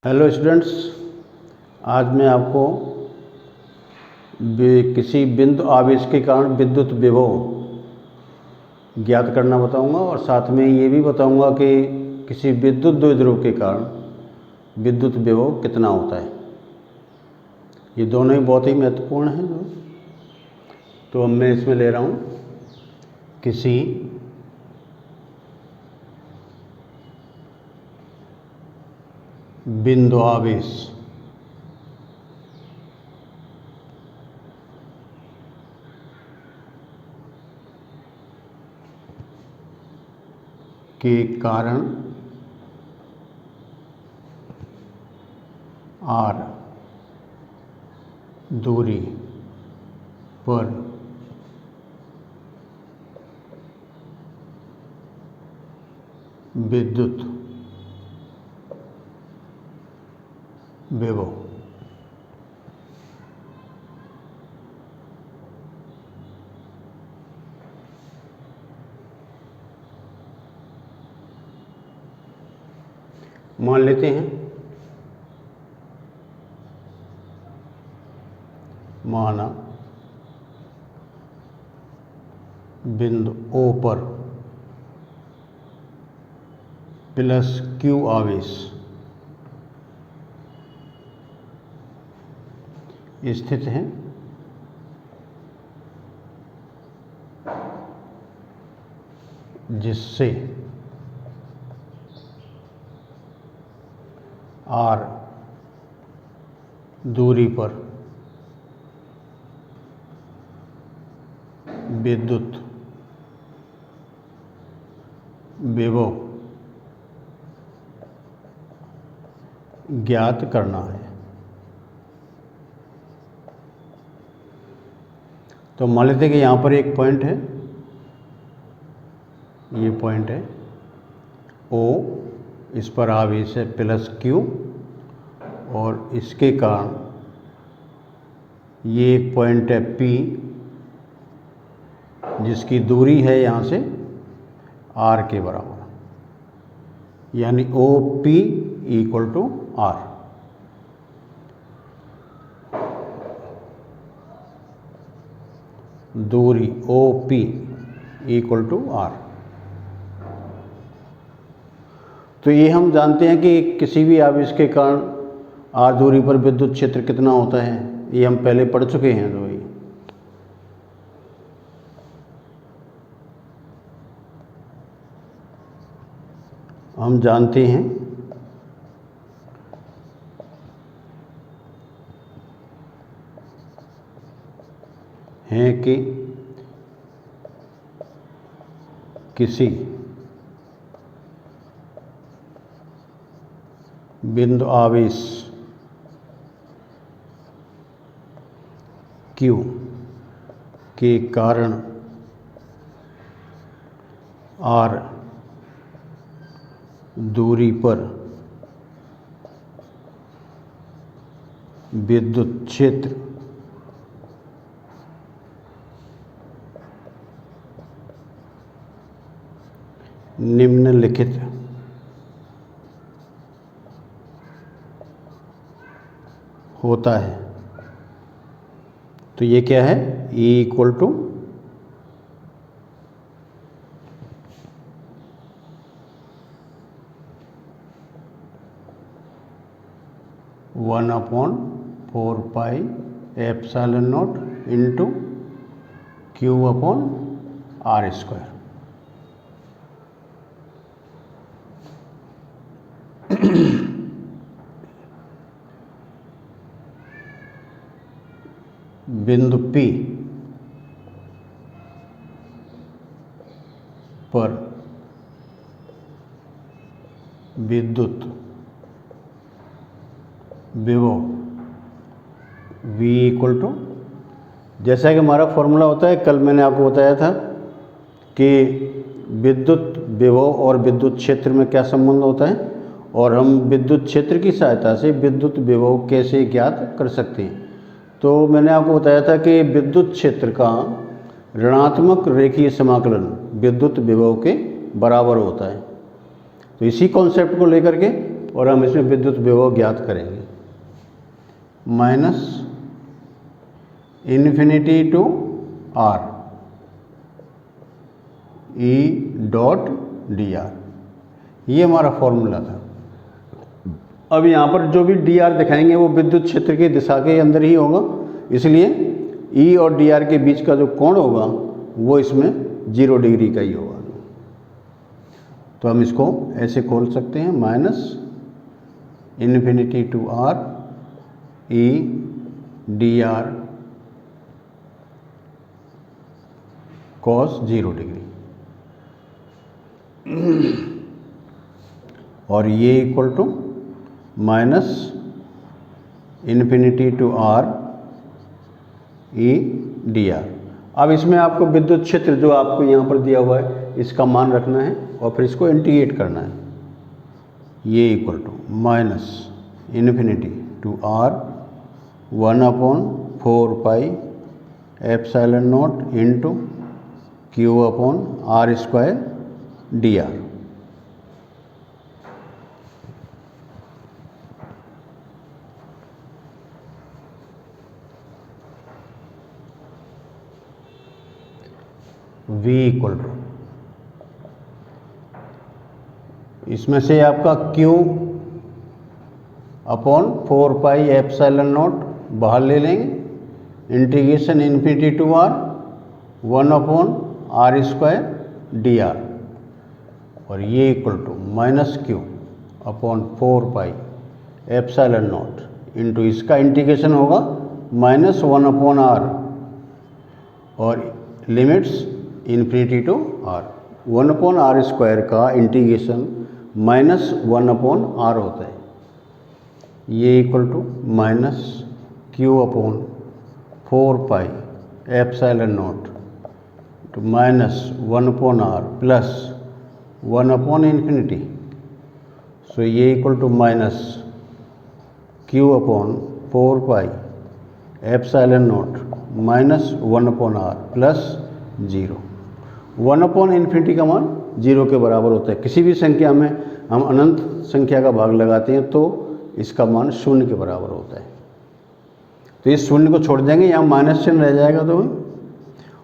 Hello students, आज मैं आपको किसी बिंदु आवेश के कारण विद्युत विभव ज्ञात करना बताऊंगा और साथ में ये भी बताऊंगा कि किसी विद्युत द्विध्रुव के कारण विद्युत विभव कितना होता है। ये दोनों ही बहुत ही महत्वपूर्ण हैं। तो अब मैं इसमें ले रहा हूँ किसी बिंदु आवेश के कारण r दूरी पर विद्युत विभव मान लेते हैं, माना बिंदु O पर प्लस Q आवेश स्थित है, जिससे r दूरी पर विद्युत विभव ज्ञात करना है। तो मान लेते हैं कि यहाँ पर एक पॉइंट है, ये पॉइंट है O, इस पर आवेश है प्लस Q और इसके कारण ये एक पॉइंट है P, जिसकी दूरी है यहाँ से R के बराबर, यानी OP इक्वल टू R। दूरी OP इक्वल टू R। तो ये हम जानते हैं कि किसी भी आवेश के कारण R दूरी पर विद्युत क्षेत्र कितना होता है, ये हम पहले पढ़ चुके हैं। तो ये हम जानते हैं कि किसी बिंदु आवेश Q के कारण R दूरी पर विद्युत क्षेत्र निम्नलिखित होता है। तो ये क्या है, E equal to 1/4 pi epsilon not into Q upon R square. बिंदु P पर विद्युत विभव V इक्वल टू, जैसा कि हमारा फॉर्मूला होता है, कल मैंने आपको बताया था कि विद्युत विभव और विद्युत क्षेत्र में क्या संबंध होता है और हम विद्युत क्षेत्र की सहायता से विद्युत विभव कैसे ज्ञात कर सकते हैं। तो मैंने आपको बताया था कि विद्युत क्षेत्र का ऋणात्मक रेखीय समाकलन विद्युत विभव के बराबर होता है। तो इसी कॉन्सेप्ट को लेकर के और हम इसमें विद्युत विभव ज्ञात करेंगे। Minus infinity to R E dot D R, ये हमारा फॉर्मूला था। अब यहाँ पर जो भी डी आर दिखाएंगे वो विद्युत क्षेत्र की दिशा के अंदर ही होगा, इसलिए ई और डी आर के बीच का जो कोण होगा वो इसमें 0 डिग्री का ही होगा। तो हम इसको ऐसे खोल सकते हैं, minus infinity to R E D R cos 0 degree, और ये equal to minus infinity to R E D R. अब इसमें आपको विद्युत क्षेत्र जो आपको यहाँ पर दिया हुआ है इसका मान रखना है और फिर इसको इंटीग्रेट करना है। ये equal to minus infinity to R 1/4 pi epsilon not into Q upon R square D R. V equal to, इसमें से आपका Q upon 4 pi epsilon not बाहर ले लेंगे, integration infinity to R 1/r square D R, और ये equal to minus Q upon 4 pi epsilon not into इसका integration होगा -1/r और limits infinity to R. 1/r square का इंटीग्रेशन -1/r होता है। ये equal to minus Q upon 4 pi epsilon not तो -1/r प्लस 1/इन्फिनिटी, सो ये equal to minus Q upon 4 pi epsilon not -1/r plus 0। 1/इन्फिनिटी का मान 0 के बराबर होता है। किसी भी संख्या में हम अनंत संख्या का भाग लगाते हैं तो इसका मान 0 के बराबर होता है। तो इस 0 को छोड़ देंगे, यहाँ माइनस चिन्ह रह जाएगा तो,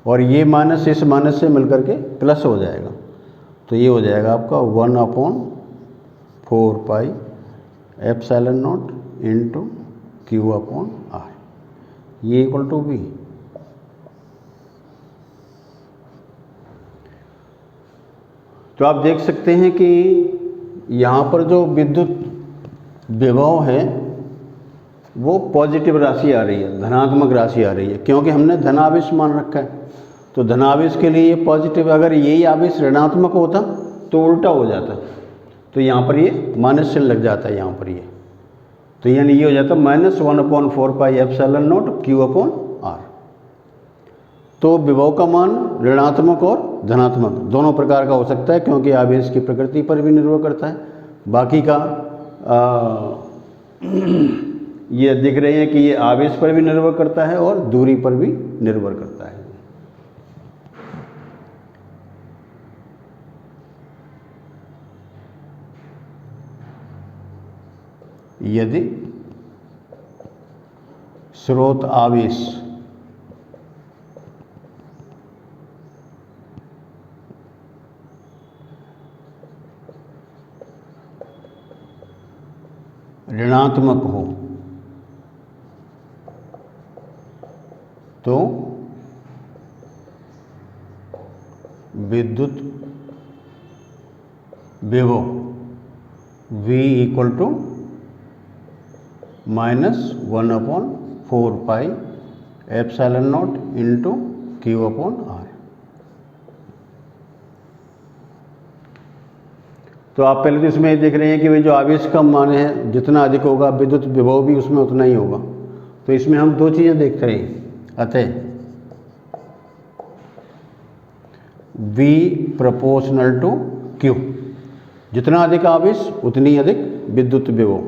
और ये माइनस इस माइनस से मिलकर के प्लस हो जाएगा। तो ये हो जाएगा आपका 1/4 pi epsilon not into Q upon R, ये इक्वल टू V। तो आप देख सकते हैं कि यहाँ पर जो विद्युत विभव है वो पॉजिटिव राशि आ रही है, धनात्मक राशि आ रही है, क्योंकि हमने धनावेश मान रखा है। तो धनावेश के लिए ये पॉजिटिव, अगर यही आवेश ऋणात्मक होता तो उल्टा हो जाता, तो यहाँ पर ये माइनस चिन्ह लग जाता है यहाँ पर ये, तो यानी ये हो जाता -1/4 pi epsilon not Q upon R. तो विभव का मान ऋणात्मक और धनात्मक दोनों प्रकार का हो सकता है, क्योंकि आवेश की प्रकृति पर भी निर्भर करता है। बाकी का ये दिख रहे हैं कि ये आवेश पर भी निर्भर करता है और दूरी पर भी निर्भर करता है। यदि स्रोत आवेश ऋणात्मक हो तो विद्युत विभव V equal to -1/4 pi epsilon not into Q upon R. तो आप पहले तो इसमें देख रहे हैं कि भाई जो आवेश का मान है जितना अधिक होगा विद्युत विभव भी उसमें उतना ही होगा। तो इसमें हम दो चीज़ें देख रहे हैं, अतः V प्रोपोर्शनल टू Q, जितना अधिक आवेश उतनी अधिक विद्युत विभव।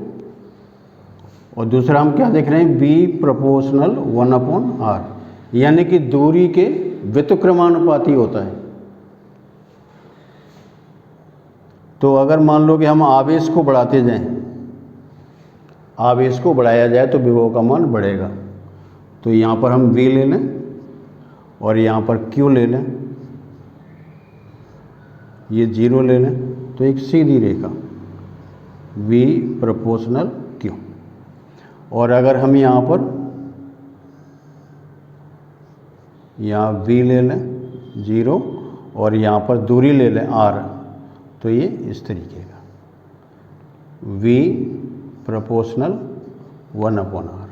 और दूसरा हम क्या देख रहे हैं, V प्रोपोर्शनल 1/r, यानी कि दूरी के व्युत्क्रमानुपाती होता है। तो अगर मान लो कि हम आवेश को बढ़ाते जाएं आवेश को बढ़ाया जाए तो विभव का मान बढ़ेगा। तो यहाँ पर हम V ले लें और यहाँ पर Q ले लें, ये 0 ले लें, तो एक सीधी रेखा V प्रोपोर्शनल Q। और अगर हम यहाँ पर V ले लें 0 और यहाँ पर दूरी ले लें R, तो ये इस तरीके का V प्रोपोर्शनल 1/R,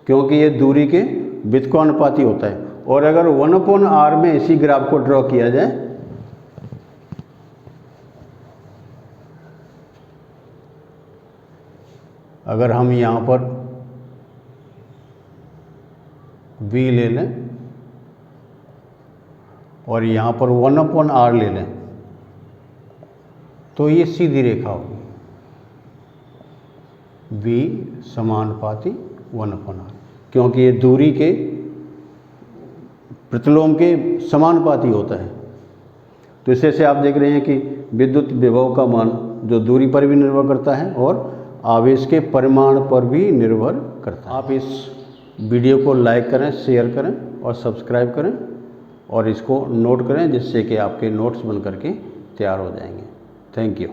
क्योंकि ये दूरी के व्युत्क्रमानुपाती होता है। और अगर 1/R में इसी ग्राफ को ड्रॉ किया जाए, अगर हम यहाँ पर V ले लें और यहाँ पर 1/R ले लें, तो ये सीधी रेखा होगी V समानुपाती 1/R, क्योंकि ये दूरी के प्रतिलोम के समानुपाती होता है। तो इससे से आप देख रहे हैं कि विद्युत विभव का मान जो दूरी पर भी निर्भर करता है और आवेश के परिमाण पर भी निर्भर करता है। आप इस वीडियो को लाइक करें, शेयर करें और सब्सक्राइब करें और इसको नोट करें, जिससे कि आपके नोट्स बन करके तैयार हो जाएंगे। Thank you.